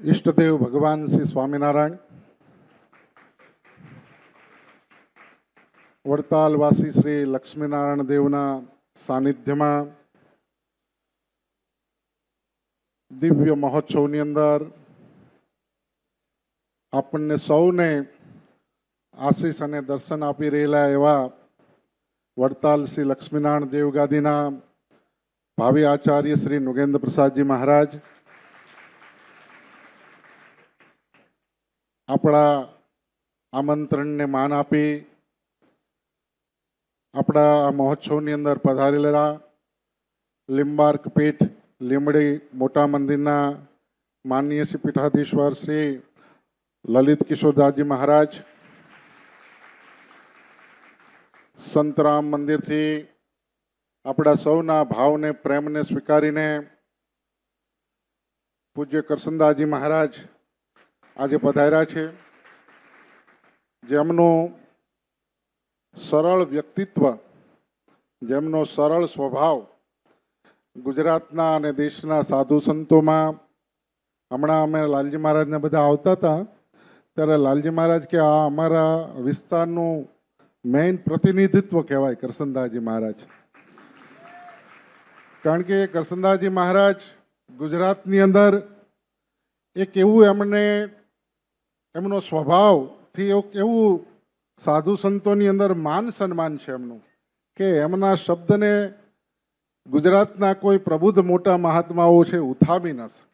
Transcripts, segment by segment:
ઈષ્ટદેવ ભગવાન શ્રી સ્વામિનારાયણ, વડતાલવાસી શ્રી લક્ષ્મીનારાયણ દેવના સાનિધ્યમાં દિવ્ય મહોત્સવની અંદર આપણને સૌને આશીષ અને દર્શન આપી રહેલા એવા વડતાલ શ્રી લક્ષ્મીનારાયણ દેવ ગાદીના ભાવિ આચાર્ય શ્રી નુગેન્દ્ર પ્રસાદજી મહારાજ, આપણા આમંત્રણને માન આપી આપણા આ મહોત્સવની અંદર પધારેલા લિંબાર્ક પીઠ લીમડી મોટા મંદિરના માનનીય શ્રી પીઠાધીશ્વર શ્રી લલિત કિશોરદાસજી મહારાજ, સંતરામ મંદિરથી આપણા સૌના ભાવને પ્રેમને સ્વીકારીને પૂજ્ય કરસનદાસજી મહારાજ આજે પધાર્યા છે. જેમનું સરળ વ્યક્તિત્વ, જેમનો સરળ સ્વભાવ ગુજરાતના અને દેશના સાધુ સંતોમાં, હમણાં અમે લાલજી મહારાજને બધા આવતા હતા ત્યારે લાલજી મહારાજ કે આ અમારા વિસ્તારનું મેઇન પ્રતિનિધિત્વ કહેવાય કરસનદાસજી મહારાજ. કારણ કે કરસનદાસજી મહારાજ ગુજરાતની અંદર એક એવું એમનો સ્વભાવથી એવું સાધુ સંતોની અંદર માન સન્માન છે એમનું, કે એમના શબ્દને ગુજરાતના કોઈ પ્રબુદ્ધ મોટા મહાત્માઓ છે ઉથાવી ન શકે.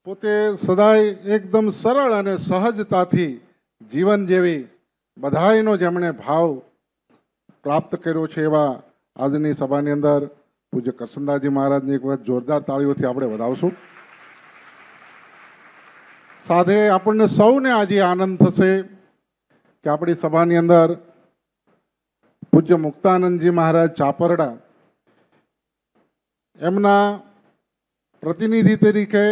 પોતે સદાય એકદમ સરળ અને સહજતાથી જીવન જેવી બધાયનો જેમણે ભાવ પ્રાપ્ત કર્યો છે એવા આજની સભાની અંદર પૂજ્ય કરસનદાસજી મહારાજની એક વખત જોરદાર તાળીઓથી આપણે વધાવશું. સાથે આપણને સૌને આજે આનંદ થશે કે આપણી સભાની અંદર પૂજ્ય મુક્તાનંદજી મહારાજ ચાપરડા, એમના પ્રતિનિધિ તરીકે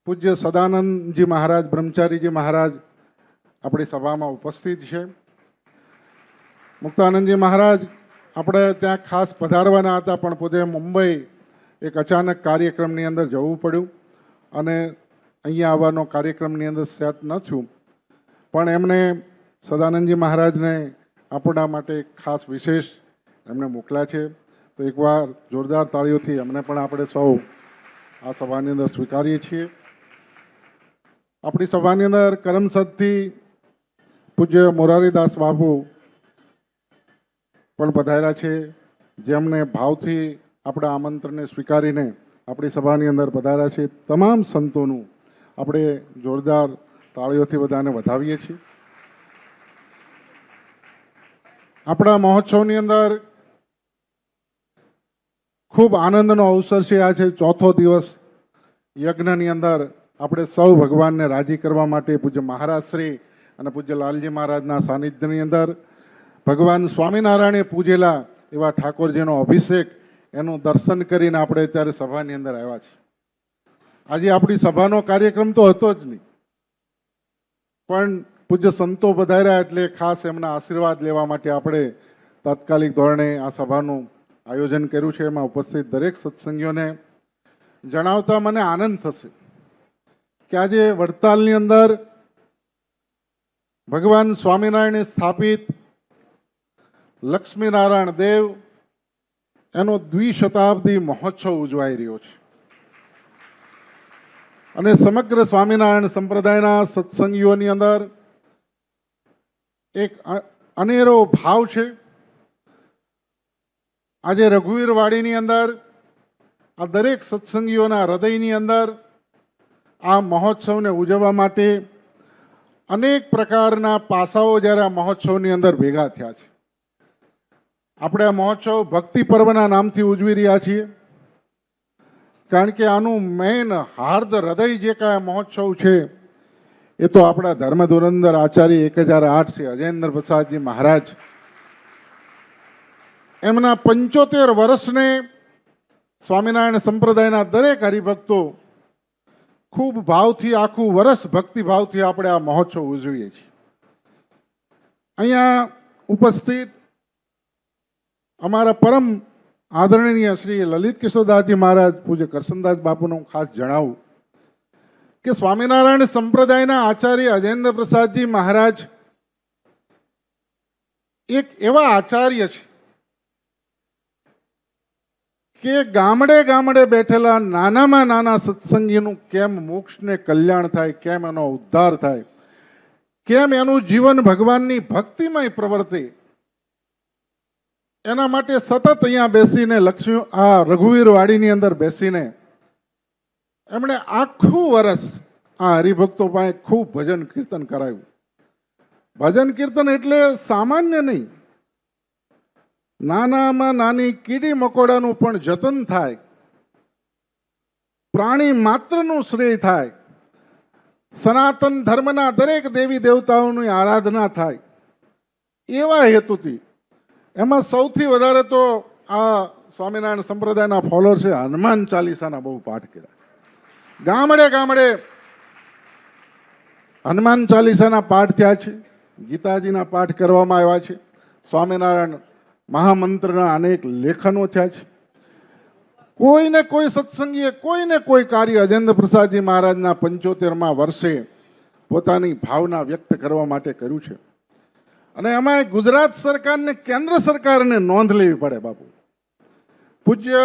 પૂજ્ય સદાનંદજી મહારાજ બ્રહ્મચારીજી મહારાજ આપણી સભામાં ઉપસ્થિત છે. મુક્તાનંદજી મહારાજ આપણે ત્યાં ખાસ પધારવાના હતા, પણ પોતે મુંબઈ એક અચાનક કાર્યક્રમની અંદર જવું પડ્યું અને અહીંયા આવવાનો કાર્યક્રમની અંદર સેટ ન થયું. પણ એમણે સદાનંદજી મહારાજને આપણા માટે ખાસ વિશેષ એમને મોકલ્યા છે. તો એકવાર જોરદાર તાળીઓથી એમને પણ આપણે સૌ આ સભાની અંદર સ્વીકારીએ છીએ. આપણી સભાની અંદર કરમસદથી પૂજ્ય મોરારીદાસ બાપુ પણ પધાર્યા છે, જેમને ભાવથી આપણા આમંત્રણને સ્વીકારીને આપણી સભાની અંદર પધાર્યા છે. તમામ સંતોનું આપણે જોરદાર તાળીઓથી બધાને વધાવીએ છીએ. આપણા મહોત્સવની અંદર ખૂબ આનંદનો અવસર છે. આ છે ચોથો દિવસ. યજ્ઞની અંદર આપણે સૌ ભગવાનને રાજી કરવા માટે પૂજ્ય મહારાજ શ્રી અને પૂજ્ય લાલજી મહારાજના સાનિધ્યની અંદર ભગવાન સ્વામિનારાયણે પૂજેલા એવા ઠાકોરજીનો અભિષેક, એનું દર્શન કરીને આપણે અત્યારે સભાની અંદર આવ્યા છીએ. આજે આપણી સભાનો કાર્યક્રમ તો હતો જ નહીં, પણ પૂજ્ય સંતો પધાર્યા એટલે ખાસ એમના આશીર્વાદ લેવા માટે આપણે તાત્કાલિક ધોરણે આ સભાનું આયોજન કર્યું છે. એમાં ઉપસ્થિત દરેક સત્સંગીઓને જણાવતા મને આનંદ થશે કે આજે વડતાલની અંદર ભગવાન સ્વામિનારાયણે સ્થાપિત લક્ષ્મીનારાયણ દેવ એનો દ્વિશતાબ્દી મહોત્સવ ઉજવાઈ રહ્યો છે. અને સમગ્ર સ્વામિનારાયણ સંપ્રદાયના સત્સંગીઓની અંદર એક અનેરો ભાવ છે. આજે રઘુવીરવાડીની અંદર આ દરેક સત્સંગીઓના હૃદયની અંદર આ મહોત્સવને ઉજવવા માટે અનેક પ્રકારના પાસાઓ જ્યારે આ મહોત્સવની અંદર ભેગા થયા છે. આપણે આ મહોત્સવ ભક્તિ પર્વના નામથી ઉજવી રહ્યા છીએ, કારણ કે આનું મેઇન હાર્દ હૃદય જે કાંઈ મહોત્સવ છે એ તો આપણા ધર્મ ધુરંધર આચાર્ય 1008 શ્રી અજેન્દ્ર પ્રસાદજી મહારાજ, એમના 75 વર્ષને સ્વામિનારાયણ સંપ્રદાયના દરેક હરિભક્તો ખૂબ ભાવથી આખું વર્ષ ભક્તિભાવથી આપણે આ મહોત્સવ ઉજવીએ છીએ. અહીંયા ઉપસ્થિત અમારા પરમ આદરણીય શ્રી લલિત કિશોરદાસજી મહારાજ પૂજ્ય કરસનદાસ બાપુનું ખાસ જણાવું કે સ્વામિનારાયણ સંપ્રદાયના આચાર્ય અજેન્દ્ર પ્રસાદજી મહારાજ એક એવા આચાર્ય છે કે ગામડે ગામડે બેઠેલા નાનામાં નાના સત્સંગીનું કેમ મોક્ષને કલ્યાણ થાય, કેમ એનો ઉદ્ધાર થાય, કેમ એનું જીવન ભગવાનની ભક્તિમય પ્રવર્તે, એના માટે સતત અહીંયા બેસીને આ રઘુવીર વાડીની અંદર બેસીને એમણે આખું વર્ષ આ હરિભક્તો પાસે ખૂબ ભજન કીર્તન કરાયું. ભજન કીર્તન એટલે સામાન્ય નહીં, નાનામાં નાની કીડી મકોડાનું પણ જતન થાય, પ્રાણી માત્રનું શ્રેય થાય, સનાતન ધર્મના દરેક દેવી દેવતાઓની આરાધના થાય, એવા હેતુથી. એમાં સૌથી વધારે તો આ સ્વામિનારાયણ સંપ્રદાયના ફોલોઅર છે હનુમાન ચાલીસાના બહુ પાઠ કર્યા. ગામડે ગામડે હનુમાન ચાલીસાના પાઠ થયા છે, ગીતાજીના પાઠ કરવામાં આવ્યા છે, સ્વામિનારાયણ મહામંત્રના અનેક લેખનો થયા છે. કોઈને કોઈ સત્સંગીએ કોઈને કોઈ કાર્ય અજેન્દ્ર પ્રસાદજી મહારાજના 75મા વર્ષે પોતાની ભાવના વ્યક્ત કરવા માટે કર્યું છે. અને એમાં ગુજરાત સરકારને, કેન્દ્ર સરકારને નોંધ લેવી પડે. બાપુ પૂજ્ય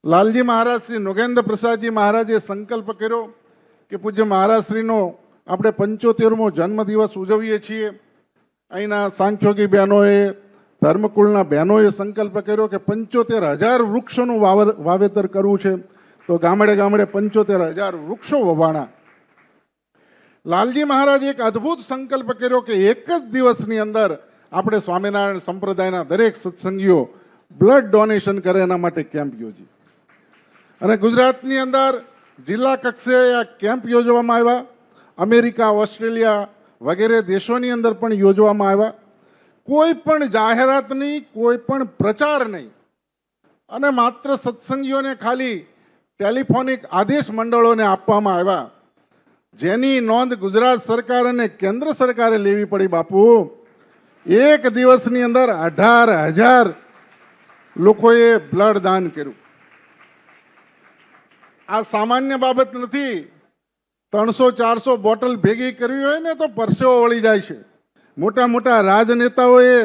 લાલજી મહારાજ શ્રી નોગેન્દ્ર પ્રસાદજી મહારાજે સંકલ્પ કર્યો કે પૂજ્ય મહારાજશ્રીનો આપણે 75મો જન્મદિવસ ઉજવીએ છીએ. અહીંના સાંખ્યોગી બહેનોએ, ધર્મકુળના બહેનોએ સંકલ્પ કર્યો કે 75,000 વૃક્ષોનું વાવેતર કરવું છે. તો ગામડે ગામડે 75,000 વૃક્ષો વવાણા. લાલજી મહારાજે એક અદ્ભુત સંકલ્પ કર્યો કે એક જ દિવસની અંદર આપણે સ્વામિનારાયણ સંપ્રદાયના દરેક સત્સંગીઓ બ્લડ ડોનેશન કરે એના માટે કેમ્પ યોજી. અને ગુજરાતની અંદર જિલ્લા કક્ષાએ આ કેમ્પ યોજવામાં આવ્યા. અમેરિકા, ઓસ્ટ્રેલિયા વગેરે દેશોની અંદર પણ યોજવામાં આવ્યા. કોઈ પણ જાહેરાત નહીં, કોઈ પણ પ્રચાર નહીં, અને માત્ર સત્સંગીઓને ખાલી ટેલિફોનિક આદેશ મંડળોને આપવામાં આવ્યા, જેની નોંધ ગુજરાત સરકાર અને કેન્દ્ર સરકારે લેવી પડી. બાપુ એક દિવસની અંદર 18,000 લોકોએ બ્લડ દાન કર્યું. આ સામાન્ય બાબત નથી. 300-400 બોટલ ભેગી કરવી હોય ને તો પરસેવો વળી જાય છે. મોટા મોટા રાજનેતાઓએ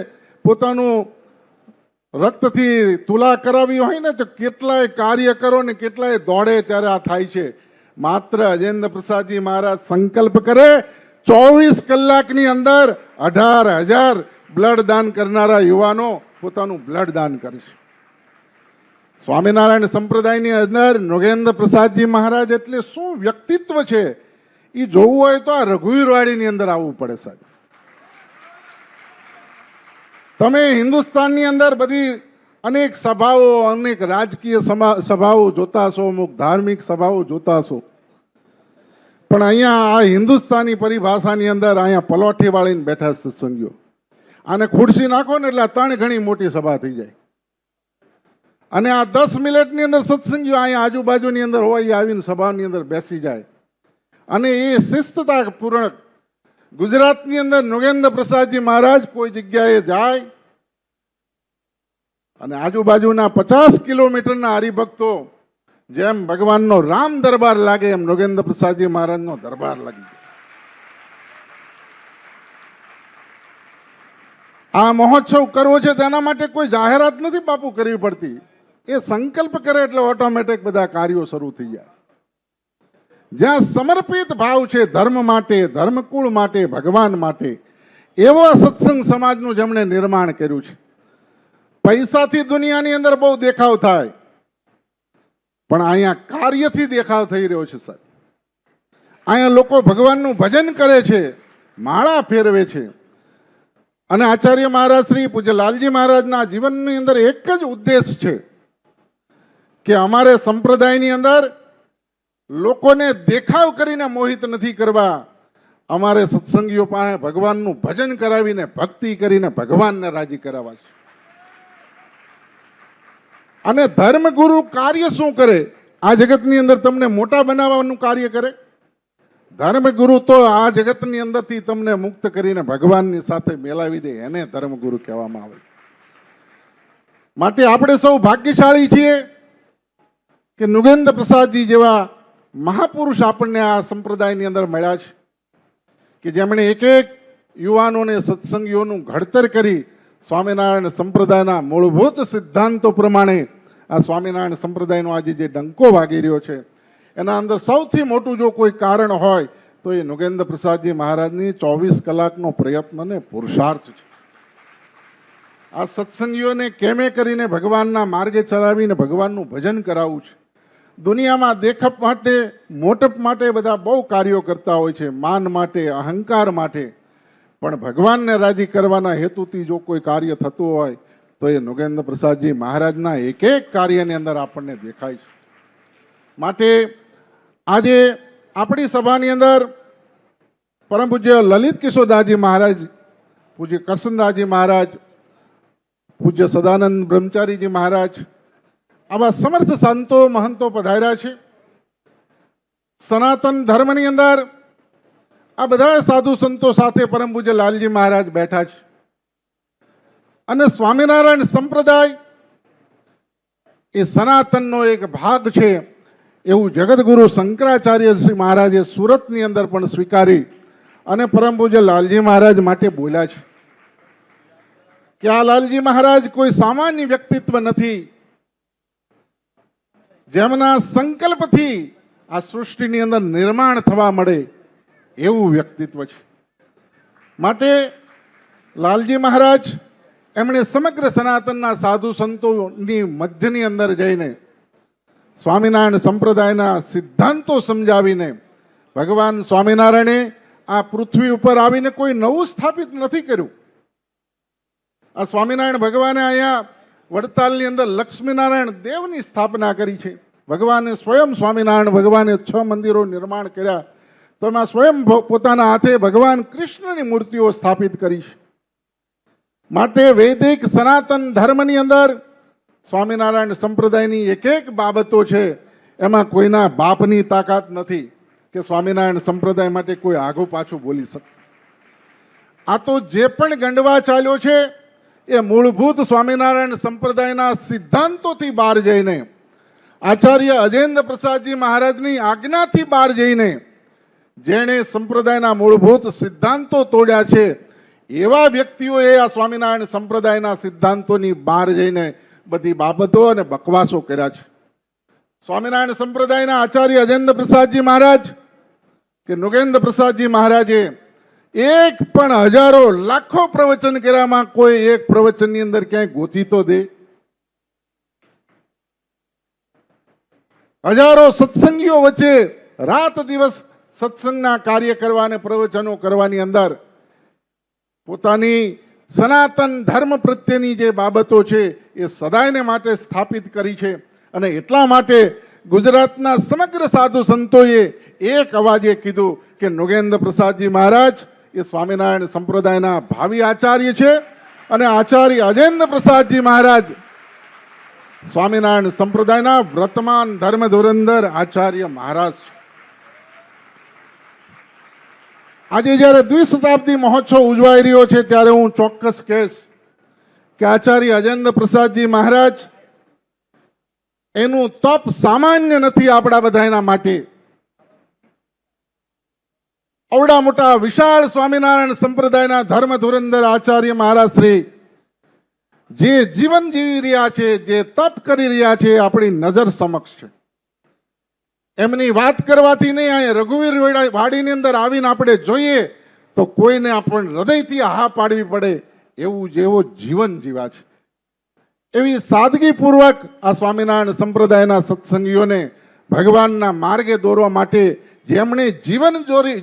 પોતાનું રક્તથી તુલા કરાવી હોય ને તો કેટલાય કાર્યકરો ને કેટલાય દોડે ત્યારે આ થાય છે. માત્ર અજેન્દ્ર પ્રસાદજી મહારાજ સંકલ્પ કરે, 24 કલાકની અંદર 18,000 બ્લડ દાન કરનારા યુવાનો પોતાનું બ્લડ દાન કરે છે. સ્વામિનારાયણ સંપ્રદાયની અંદર નોગેન્દ્ર પ્રસાદજી મહારાજ એટલે શું વ્યક્તિત્વ છે એ જોવું હોય તો આ રઘુવીરવાડીની અંદર આવવું પડે. સાહેબ, તમે હિન્દુસ્તાનની અંદર બધી અનેક સભાઓ, અનેક રાજકીય સભાઓ જોતા હશો, અમુક ધાર્મિક સભાઓ જોતા હશો, પણ અહીંયા આ હિન્દુસ્તાની પરિભાષાની અંદર અહીંયા પલોઠી વાળીને બેઠા સત્સંગીઓ, આને ખુરશી નાખો ને એટલે 3 ગણી મોટી સભા થઈ જાય. અને આ 10 મિનિટની અંદર સત્સંગીઓ અહીંયા આજુબાજુની અંદર હોય એ આવીને સભાની અંદર બેસી જાય. અને એ શિસ્તતા પૂર્ણ ગુજરાતની અંદર નોગેન્દ્ર પ્રસાદજી મહારાજ કોઈ જગ્યાએ જાય અને આજુબાજુના 50 કિલોમીટરના હરિભક્તો જેમ ભગવાનનો રામ દરબાર લાગે એમ નોગેન્દ્ર પ્રસાદજી મહારાજનો દરબાર લાગી જાય. આ મહોત્સવ કરવો છે તેના માટે કોઈ જાહેરાત નથી બાપુ કરવી પડતી. એ સંકલ્પ કરે એટલે ઓટોમેટિક બધા કાર્યો શરૂ થઈ જાય. જ્યાં સમર્પિત ભાવ છે ધર્મ માટે, ધર્મકુળ માટે, ભગવાન માટે, એવો સત્સંગ સમાજનું જેમણે નિર્માણ કર્યું છે. પૈસાથી દુનિયાની અંદર બહુ દેખાવ થાય, પણ અહીંયા કાર્યથી દેખાવ થઈ રહ્યો છે. સાહેબ, અહીંયા લોકો ભગવાનનું ભજન કરે છે, માળા ફેરવે છે. અને આચાર્ય મહારાજ શ્રી પૂજ્ય લાલજી મહારાજના જીવનની અંદર એક જ ઉદ્દેશ છે કે અમારે સંપ્રદાયની અંદર લોકોને દેખાવ કરીને મોહિત નથી કરવા, અમારે સત્સંગીઓ પાસે ભગવાનનું ભજન કરાવીને, ભક્તિ કરીને ભગવાનને રાજી કરાવવા છે. અને ધર્મગુરુ કાર્ય શું કરે? આ જગતની અંદર તમને મોટા બનાવવાનું કાર્ય કરે. ધર્મગુરુ તો આ જગતની અંદરથી તમને મુક્ત કરીને ભગવાનની સાથે મેળવી દે, એને ધર્મગુરુ કહેવામાં આવે. માટે આપણે સૌ ભાગ્યશાળી છીએ કે નોગેન્દ્ર પ્રસાદજી જેવા મહાપુરુષ આપણને આ સંપ્રદાયની અંદર મળ્યા છે કે જેમણે એક એક યુવાનોને સત્સંગીઓનું ઘડતર કરી સ્વામિનારાયણ સંપ્રદાયના મૂળભૂત સિદ્ધાંતો પ્રમાણે આ સ્વામિનારાયણ સંપ્રદાયનો આજે જે ડંકો વાગી રહ્યો છે એના અંદર સૌથી મોટું જો કોઈ કારણ હોય તો એ નૃગેન્દ્ર પ્રસાદજી મહારાજની 24 કલાકનો પ્રયત્ન ને પુરુષાર્થ છે. આ સત્સંગીઓને કેમે કરીને ભગવાનના માર્ગે ચલાવીને ભગવાનનું ભજન કરાવવું છે. દુનિયામાં દેખપ માટે મોટપ માટે બધા બહુ કાર્યો કરતા હોય છે, માન માટે, અહંકાર માટે, પણ ભગવાનને રાજી કરવાના હેતુથી જો કોઈ કાર્ય થતું હોય તો એ નૃગેન્દ્ર પ્રસાદજી મહારાજના એક એક કાર્યની અંદર આપણને દેખાય છે. માટે આજે આપણી સભાની અંદર પરમ પૂજ્ય લલિત કિશોરદાસજી મહારાજ, પૂજ્ય કરશનદાસજી મહારાજ, પૂજ્ય સદાનંદ બ્રહ્મચારીજી મહારાજ, આવા સમર્થ સંતો મહંતો પધાર્યા છે. સનાતન ધર્મની અંદર આ બધા સાધુ સંતો સાથે પરમ પૂજ્ય લાલજી મહારાજ બેઠા છે. અને સ્વામિનારાયણ સંપ્રદાય એ સનાતનનો એક ભાગ છે એવું જગતગુરુ શંકરાચાર્ય શ્રી મહારાજે સુરતની અંદર પણ સ્વીકારી અને પરમ પૂજ્ય લાલજી મહારાજ માટે બોલ્યા છે કે આ લાલજી મહારાજ કોઈ સામાન્ય વ્યક્તિત્વ નથી, જેમના સંકલ્પથી આ સૃષ્ટિની અંદર નિર્માણ થવા મળે એવું વ્યક્તિત્વ છે. માટે લાલજી મહારાજ એમણે સમગ્ર સનાતનના સાધુ સંતોની મધ્યની અંદર જઈને સ્વામિનારાયણ સંપ્રદાયના સિદ્ધાંતો સમજાવીને ભગવાન સ્વામિનારાયણે આ પૃથ્વી ઉપર આવીને કોઈ નવું સ્થાપિત નથી કર્યું. આ સ્વામિનારાયણ ભગવાને અહીંયા વડતાલની અંદર લક્ષ્મીનારાયણ દેવની સ્થાપના કરી છે. ભગવાને સ્વયં સ્વામિનારાયણ ભગવાને 6 મંદિરો નિર્માણ કર્યા, તો એમાં સ્વયં પોતાના હાથે ભગવાન કૃષ્ણની મૂર્તિઓ સ્થાપિત કરી છે. માટે વૈદિક સનાતન ધર્મની અંદર સ્વામિનારાયણ સંપ્રદાયની એક એક બાબતો છે એમાં કોઈના બાપની તાકાત નથી કે સ્વામિનારાયણ સંપ્રદાય માટે કોઈ આગું પાછું બોલી શકે. આ તો જે પણ ગંડવા ચાલ્યો છે એ મૂળભૂત સ્વામિનારાયણ સંપ્રદાયના સિદ્ધાંતોથી બહાર જઈને, આચાર્ય અજેન્દ્ર પ્રસાદજી મહારાજની આજ્ઞાથી બહાર જઈને જેણે સંપ્રદાયના મૂળભૂત સિદ્ધાંતો તોડ્યા છે એવા વ્યક્તિઓએ આ સ્વામિનારાયણ સંપ્રદાયના સિદ્ધાંતોની બહાર જઈને બધી બાબતો અને બકવાસો કર્યા છે. સ્વામિનારાયણ સંપ્રદાયના આચાર્ય અજેન્દ્ર પ્રસાદજી મહારાજ કે નૃગેન્દ્ર પ્રસાદજી મહારાજે એક પણ હજારો લાખો પ્રવચન કર્યામાં કોઈ એક પ્રવચનની અંદર ક્યાંય ગોતી તો દે? હજારો સત્સંગીઓ વચ્ચે રાત દિવસ સત્સંગના કાર્ય કરવા અને પ્રવચનો કરવાની અંદર પોતાની સનાતન ધર્મ પ્રત્યેની જે બાબતો છે એ સદાયને માટે સ્થાપિત કરી છે. અને એટલા માટે ગુજરાતના સમગ્ર સાધુ સંતોએ એક અવાજે કીધું કે નૃગેન્દ્ર પ્રસાદજી મહારાજ એ સ્વામિનારાયણ સંપ્રદાયના ભાવિ આચાર્ય છે અને આચાર્ય અજેન્દ્ર પ્રસાદજી મહારાજ સ્વામિનારાયણ સંપ્રદાયના વર્તમાન ધર્મ ધુરંધર આચાર્ય મહારાજ છે. આજે જ્યારે દ્વિશતાબ્દી મહોત્સવ ઉજવાઈ રહ્યો છે ત્યારે હું ચોક્કસ કહીશ કે આચાર્ય અજેન્દ્ર પ્રસાદજી મહારાજ એનું તપ સામાન્ય નથી આપણા બધાના માટે. અવડા મોટા વિશાળ સ્વામિનારાયણ સંપ્રદાયના ધર્મ ધુરંધર આચાર્ય મહારાજ શ્રી જે જીવન જીવી રહ્યા છે, જે તપ કરી રહ્યા છે, આપણી નજર સમક્ષ છે. એમની વાત કરવાથી નહીં, અહીંયા રઘુવીર વાડીની અંદર આવીને આપણે જોઈએ તો કોઈને આપણને હૃદયથી હા પાડવી પડે એવું જેવો જીવન જીવા છે. એવી સાદગીપૂર્વક આ સ્વામિનારાયણ સંપ્રદાયના સત્સંગીઓને ભગવાનના માર્ગે દોરવા માટે જેમણે જીવન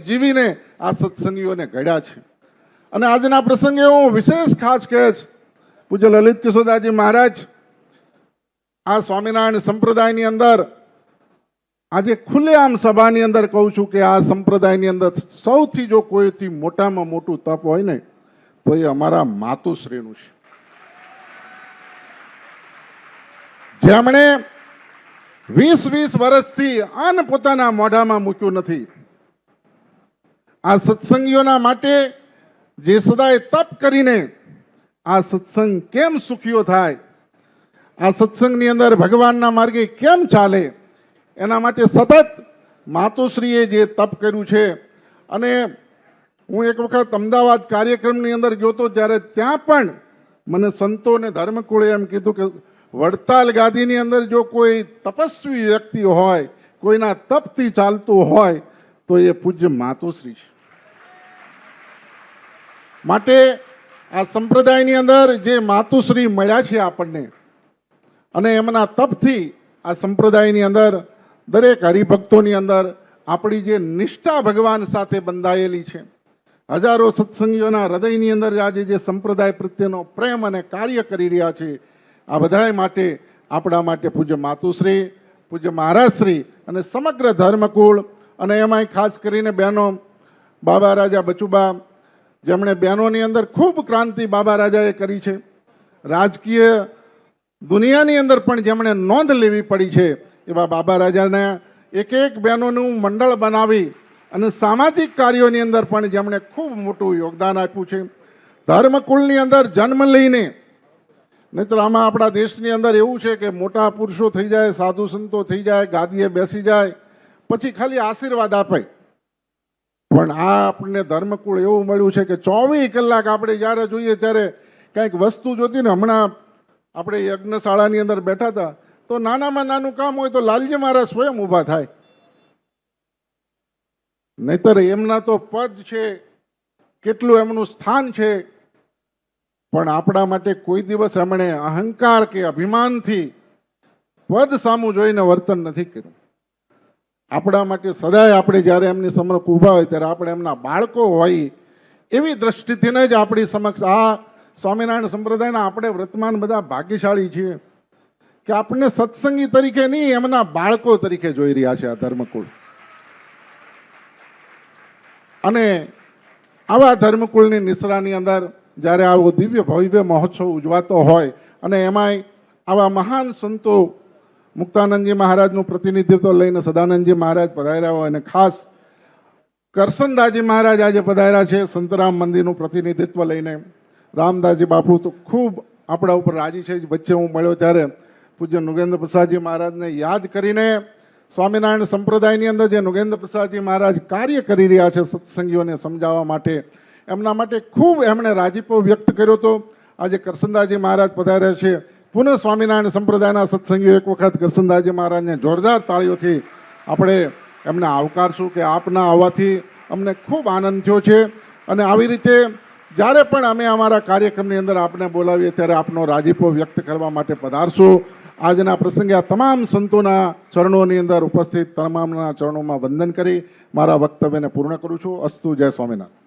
જીવીને આ સત્સંગીઓને ઘડ્યા છે. અને આજના પ્રસંગે હું વિશેષ ખાસ કહીશ પૂજ્ય લલિત કિશોરદાસજી મહારાજ આ સ્વામિનારાયણ સંપ્રદાયની અંદર આજે ખુલ્લેઆમ સભાની અંદર કહું છું કે આ સંપ્રદાયની અંદર સૌથી જો કોઈથી મોટામાં મોટું તપ હોય ને તો એ અમારા માતુશ્રીનું છે, જેમણે 20 વર્ષથી અન્ન પોતાના મોઢામાં મૂક્યું નથી. આ સત્સંગીઓના માટે જે સદાય તપ કરીને આ સત્સંગ કેમ સુખીઓ થાય, આ સત્સંગની અંદર ભગવાનના માર્ગે કેમ ચાલે, એના માટે સતત માતુશ્રીએ જે તપ કર્યું છે. અને હું એક વખત અમદાવાદ કાર્યક્રમની અંદર ગયો હતો, ત્યારે ત્યાં પણ મને સંતો અને ધર્મકુળે એમ કીધું કે વડતાલ ગાદીની અંદર જો કોઈ તપસ્વી વ્યક્તિ હોય, કોઈના તપથી ચાલતું હોય, તો એ પૂજ્ય માતુશ્રી છે. માટે આ સંપ્રદાયની અંદર જે માતુશ્રી મળ્યા છે આપણને, અને એમના તપથી આ સંપ્રદાયની અંદર દરેક હરિભક્તોની અંદર આપણી જે નિષ્ઠા ભગવાન સાથે બંધાયેલી છે, હજારો સત્સંગીઓના હૃદયની અંદર આજે જે સંપ્રદાય પ્રત્યેનો પ્રેમ અને કાર્ય કરી રહ્યા છે, આ બધાય માટે આપણા માટે પૂજ્ય માતુશ્રી, પૂજ્ય મહારાજશ્રી અને સમગ્ર ધર્મકુળ, અને એમાંય ખાસ કરીને બહેનો બાબા રાજા બચુબા, જેમણે બહેનોની અંદર ખૂબ ક્રાંતિ બાબા રાજાએ કરી છે. રાજકીય દુનિયાની અંદર પણ જેમણે નોંધ લેવી પડી છે, એવા બાબા રાજાને એક એક બહેનોનું મંડળ બનાવી અને સામાજિક કાર્યોની અંદર પણ જેમણે ખૂબ મોટું યોગદાન આપ્યું છે. ધર્મકુળની અંદર જન્મ લઈને, નહીતર આમાં આપણા દેશની અંદર એવું છે કે મોટા પુરુષો થઈ જાય, સાધુ સંતો થઈ જાય, ગાદીએ બેસી જાય, પછી ખાલી આશીર્વાદ આપે. પણ આ આપણને ધર્મકુળ એવું મળ્યું છે કે 24 કલાક આપણે જ્યારે જોઈએ ત્યારે કંઈક વસ્તુ જોતી ને. હમણાં આપણે યજ્ઞશાળાની અંદર બેઠા હતા, તો નાનામાં નાનું કામ હોય તો લાલજી મહારાજ સ્વયં ઊભા થાય. નહીતર એમના તો પદ છે, કેટલું એમનું સ્થાન છે, પણ આપણા માટે કોઈ દિવસ એમણે અહંકાર કે અભિમાનથી પદ સામું જોઈને વર્તન નથી કર્યું. આપણા માટે સદાય આપણે જ્યારે એમની સમક્ષ ઊભા હોય ત્યારે આપણે એમના બાળકો હોય એવી દ્રષ્ટિથી જ આપણી સમક્ષ આ સ્વામિનારાયણ સંપ્રદાયના આપણે વર્તમાન બધા ભાગ્યશાળી છીએ કે આપણને સત્સંગી તરીકે નહીં, એમના બાળકો તરીકે જોઈ રહ્યા છે આ ધર્મકુળ. અને આવા ધર્મકુળની નિસરાની અંદર જ્યારે આવો દિવ્ય ભવ્ય મહોત્સવ ઉજવાતો હોય, અને એમાંય આવા મહાન સંતો મુક્તાનંદજી મહારાજનું પ્રતિનિધિત્વ લઈને સદાનંદજી મહારાજ પધાર્યા હોય, અને ખાસ કરસનદાસજી મહારાજ આજે પધાર્યા છે સંતરામ મંદિરનું પ્રતિનિધિત્વ લઈને. રામદાસજી બાપુ તો ખૂબ આપણા ઉપર રાજી છે. વચ્ચે હું મળ્યો ત્યારે પૂજ્ય નુગેન્દ્ર પ્રસાદજી મહારાજને યાદ કરીને સ્વામિનારાયણ સંપ્રદાયની અંદર જે નુગેન્દ્ર પ્રસાદજી મહારાજ કાર્ય કરી રહ્યા છે સત્સંગીઓને સમજાવવા માટે, એમના માટે ખૂબ એમણે રાજીપો વ્યક્ત કર્યો હતો. આજે કરસનદાસજી મહારાજ પધાર્યા છે. પુનઃ સ્વામિનારાયણ સંપ્રદાયના સત્સંગીઓ એક વખત કરસનદાસજી મહારાજને જોરદાર તાળીઓથી આપણે એમને આવકારશું કે આપના આવવાથી અમને ખૂબ આનંદ થયો છે. અને આવી રીતે જ્યારે પણ અમે અમારા કાર્યક્રમની અંદર આપને બોલાવીએ ત્યારે આપનો રાજીપો વ્યક્ત કરવા માટે પધારશું. આજના પ્રસંગે આ તમામ સંતોના ચરણોની અંદર ઉપસ્થિત તમામના ચરણોમાં વંદન કરી મારા વક્તવ્યને પૂર્ણ કરું છું. અસ્તુ. જય સ્વામિનારાયણ.